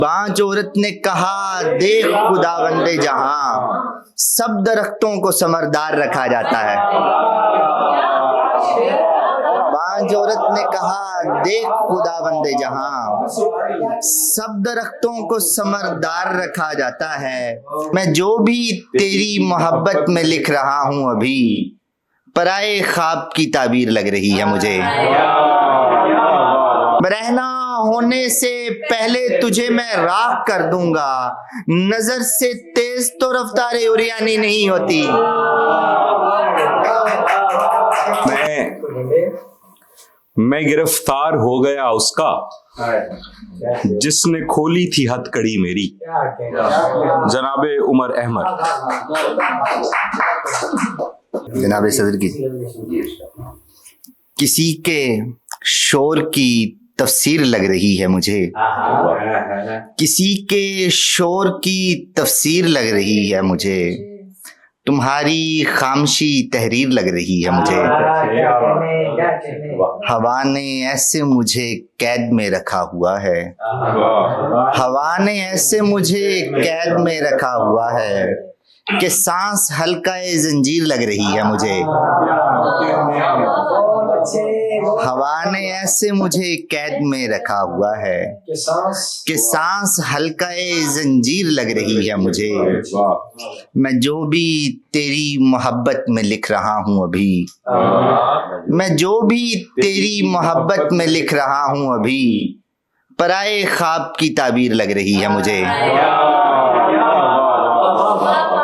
बांझ औरत ने कहा, देख खुदावंदे जहां, सब दरख्तों को समरदार रखा जाता है। बांझ औरत ने कहा, देख खुदावंदे जहां, सब दरख्तों को समरदार रखा जाता है। मैं जो भी तेरी मोहब्बत में लिख रहा हूं अभी, पराए ख्वाब की ताबीर लग रही है मुझे। रहना होने से पहले तुझे मैं राख कर दूंगा, नजर से तेज तो रफ्तार उरियानी नहीं होती। मैं गिरफ्तार हो गया उसका जिसने खोली थी हथकड़ी मेरी। जनाबे उमर अहमद। जनाब सदर की किसी के शोर की तफसीर लग रही है मुझे, किसी के शोर की तफसीर लग रही है मुझे, तुम्हारी खामशी तहरीर लग रही है मुझे। हवा ने ऐसे मुझे कैद में रखा हुआ है, हवा ने ऐसे मुझे कैद में रखा हुआ है कि सांस हल्का जंजीर लग रही है मुझे। हवा ने ऐसे मुझे कैद में रखा हुआ है कि सांस हल्का जंजीर लग रही है मुझे। मैं जो भी तेरी मोहब्बत में लिख रहा हूँ अभी, मैं जो भी तेरी मोहब्बत में लिख रहा हूँ अभी, पराए ख्वाब की ताबीर लग रही है मुझे।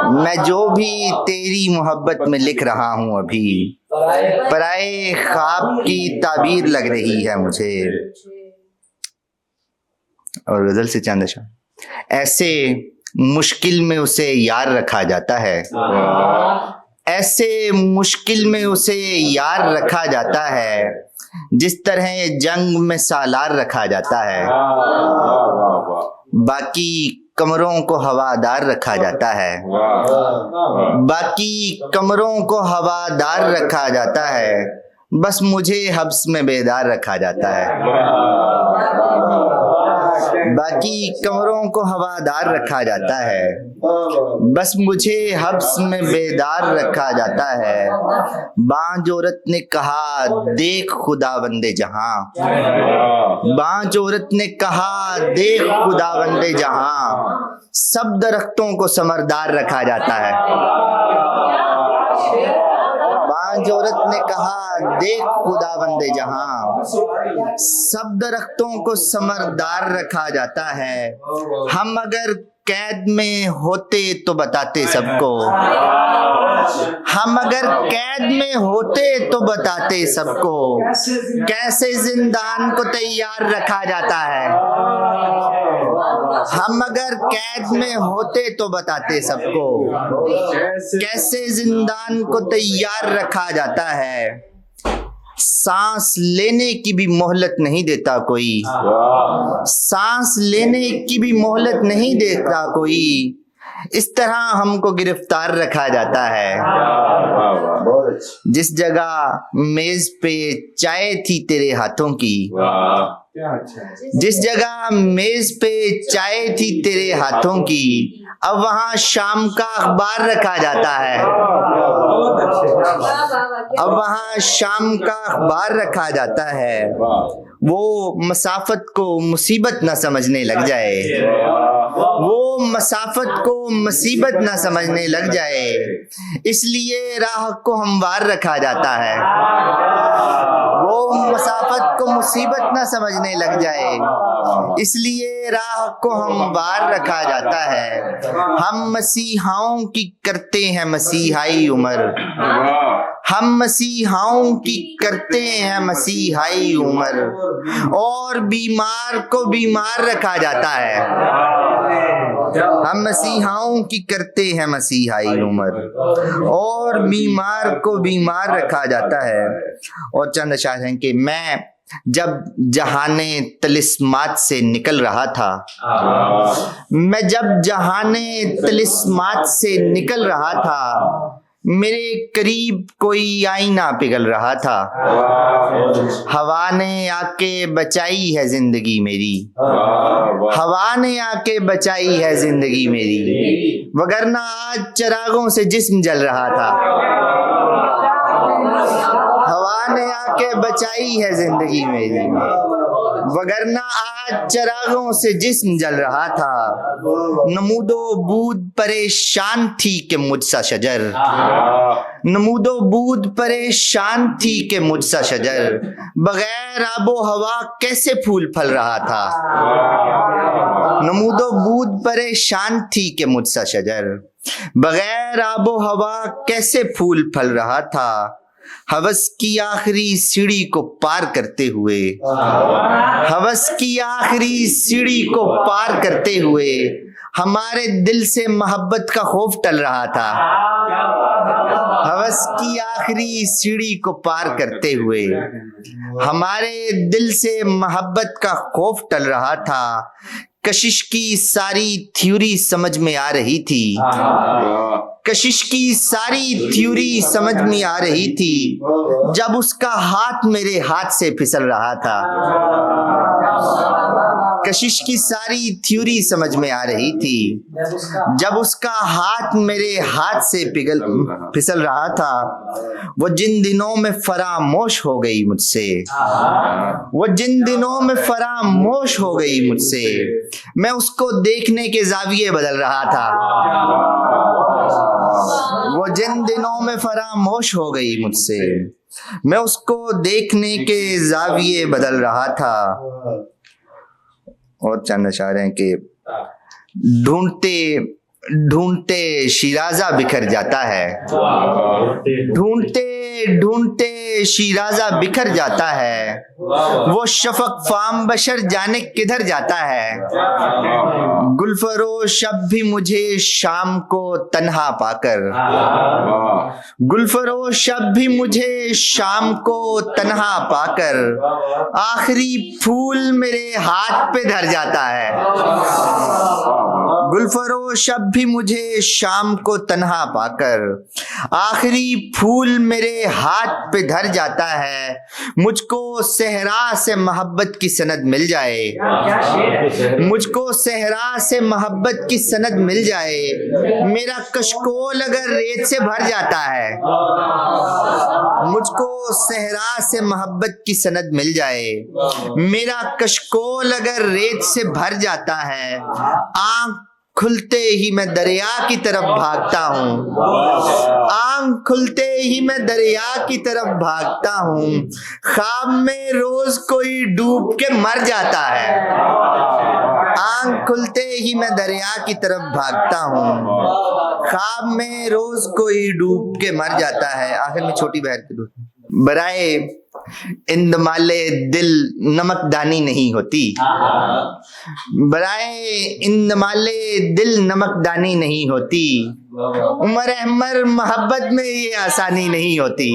मैं जो भी तेरी मोहब्बत में लिख रहा हूँ अभी, पराए ख्वाब की ताबीर लग रही है मुझे। और गजल से चांद शाह, ऐसे मुश्किल में उसे यार रखा जाता है, ऐसे मुश्किल में उसे यार रखा जाता है, जिस तरह जंग में सालार रखा जाता है। बाकी कमरों को हवादार रखा जाता है, बाकी कमरों को हवादार रखा जाता है, बस मुझे हब्स में बेदार रखा जाता है। बाकी कमरों को हवादार रखा जाता है, बस मुझे हब्स में बेदार रखा जाता है। बांझ औरत ने कहा, देख खुदावंदे जहां, बांझ औरत ने कहा, देख खुदावंदे जहां, सब दरख्तों को समरदार रखा जाता है। बांझ औरत ने कहा, देख खुदावंदे जहां, सब दरख्तों को समरदार रखा जाता है। हम अगर कैद में होते तो बताते सबको, हम अगर कैद में होते तो बताते सबको, कैसे जिंदान को तैयार रखा जाता है। हम अगर कैद में होते तो बताते सबको, कैसे जिंदान को तैयार रखा जाता है। सांस लेने की भी मोहलत नहीं देता कोई, सांस लेने की भी मोहलत नहीं देता कोई, इस तरह हमको गिरफ्तार रखा जाता है। जिस जगह मेज पे चाय थी तेरे हाथों की, जिस जगह मेज पे चाय थी तेरे हाथों की, अब वहां शाम का अखबार रखा जाता है। अब वहां शाम का अखबार रखा जाता है। वो मसाफत को मुसीबत न समझने लग जाए, वो मसाफत को मुसीबत न समझने लग जाए, इसलिए राह को हमवार रखा जाता है। वो मसाफत को मुसीबत न समझने लग जाए, इसलिए राह को हमवार रखा जाता है। हम मसीहाओं की करते हैं मसीहाई उम्र, हम मसीहाओं की करते हैं मसीहाई उम्र, और बीमार को बीमार रखा जाता है। हम मसीहाओं की करते हैं मसीहाई उम्र, और बीमार को बीमार रखा जाता है। और चंद अशार हैं कि मैं जब जहाने तिलिस्मात से निकल रहा था, मैं जब जहाने तिलिस्मात से निकल रहा था, मेरे करीब कोई आईना पिघल रहा था। हवा ने आके बचाई है जिंदगी मेरी, हवा ने आके बचाई है जिंदगी मेरी, वगरना आज चिरागों से जिस्म जल रहा था। हवा ने आके बचाई है जिंदगी मेरी, वगरना आज चिरागों से जिस्म जल रहा था। नमूदो बूद परेशान थी कि मुझसा शजर, नमूदो बूद परेशान थी कि मुझसा शजर, बगैर आबो हवा कैसे फूल फल रहा था। नमूदो बूद परेशान थी कि मुझसा शजर, बगैर आबो हवा कैसे फूल फल रहा था। हवस की आखिरी सीढ़ी को पार करते हुए, हवस की आखिरी सीढ़ी को पार करते हुए हमारे दिल से मोहब्बत का खौफ टल रहा था। हवस की आखिरी सीढ़ी को पार करते हुए हमारे दिल से मोहब्बत का खौफ टल रहा था। कशिश की सारी थ्योरी समझ में आ रही थी, कशिश की सारी थ्योरी समझ में आ रही थी, जब उसका हाथ मेरे हाथ से फिसल रहा था। कशिश की सारी थ्योरी समझ में आ रही थी, जब उसका हाथ मेरे हाथ से फिसल रहा था। वो जिन दिनों में फरामोश हो गई मुझसे, वो जिन दिनों में फरामोश हो गई मुझसे, मैं उसको देखने के जाविये बदल रहा था। वो जिन दिनों में फरामोश हो गई मुझसे, मैं उसको देखने के जाविये बदल रहा था। और चंद अशारे हैं कि ढूंढते ढूंढते शिराजा बिखर जाता है, ढूंढते ढूंढते शिराजा बिखर जाता है। वो शफक फाम बशर जाने किधर जाता है। गुलफरोश अब भी मुझे शाम को तन्हा पाकर, गुलफरोश अब भी मुझे शाम को तन्हा पाकर आखिरी फूल मेरे हाथ पे धर जाता है। गुलफरोश अब भी मुझे शाम को तन्हा पाकर आखिरी फूल मेरे हाथ पे धर जाता है। मुझको सहरा से मोहब्बत की सनद मिल जाए, मुझको सहरा से मोहब्बत की सनद मिल जाए, मेरा कशकोल अगर रेत से भर जाता है। मुझको सहरा से मोहब्बत की सनद मिल जाए, मेरा कशकोल अगर रेत से भर जाता है। आंख खुलते ही मैं दरिया की तरफ भागता हूँ, आंख खुलते ही मैं दरिया की तरफ भागता हूँ। ख्वाब में रोज कोई डूब के मर जाता है, आंख खुलते ही मैं दरिया की तरफ भागता हूँ। ख्वाब में रोज कोई डूब के मर जाता है। आखिर में छोटी बहन के दूध बराए इंदमाले दिल नमकदानी नहीं होती, बराए इंदमाले दिल नमकदानी नहीं होती। उमर अहमर मोहब्बत में ये आसानी नहीं होती,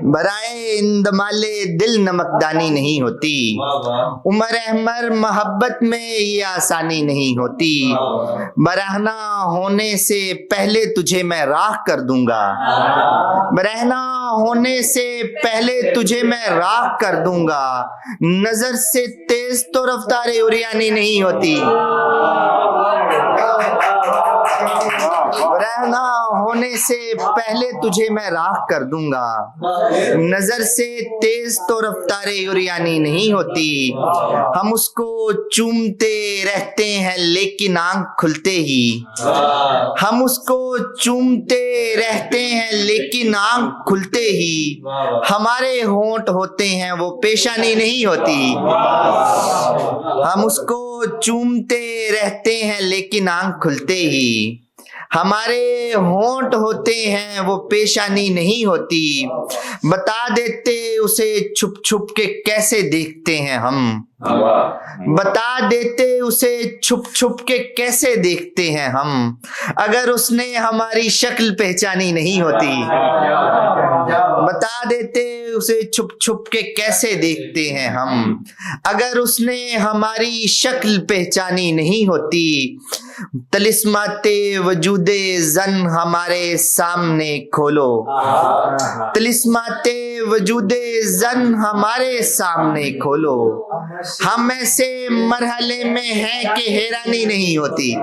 बराए इंदमाले दिल नमकदानी नहीं होती। उमर अहमर मोहब्बत में ये आसानी नहीं होती। बरहना होने से पहले तुझे मैं राख कर दूंगा, बरहना होने से पहले तुझे मैं राख कर दूंगा। नजर से तेज तो रफ्तार उरियानी नहीं होती, रहना होने से पहले तुझे मैं राख कर दूंगा। नजर से तेज तो रफ्तारे युरियानी नहीं होती। हम उसको चूमते रहते हैं लेकिन आंख खुलते ही, हम उसको चूमते रहते हैं लेकिन आंख खुलते ही हमारे होंठ होते हैं वो पेशानी नहीं होती। हम उसको चूमते रहते हैं लेकिन आंख खुलते ही हमारे होंठ होते हैं वो पेशानी नहीं होती। बता देते उसे छुप छुप के कैसे देखते हैं हम, बता देते उसे छुप छुप के कैसे देखते हैं हम। अगर उसने हमारी शक्ल पहचानी नहीं होती, बता देते उसे छुप छुप के कैसे देखते हैं हम। अगर उसने हमारी शक्ल पहचानी नहीं होती। तिलिस्माते वजूदे जन हमारे सामने खोलो, तिलिस्माते वजूदे जन हमारे सामने खोलो। हम ऐसे मरहले में हैं कि हैरानी नहीं होती,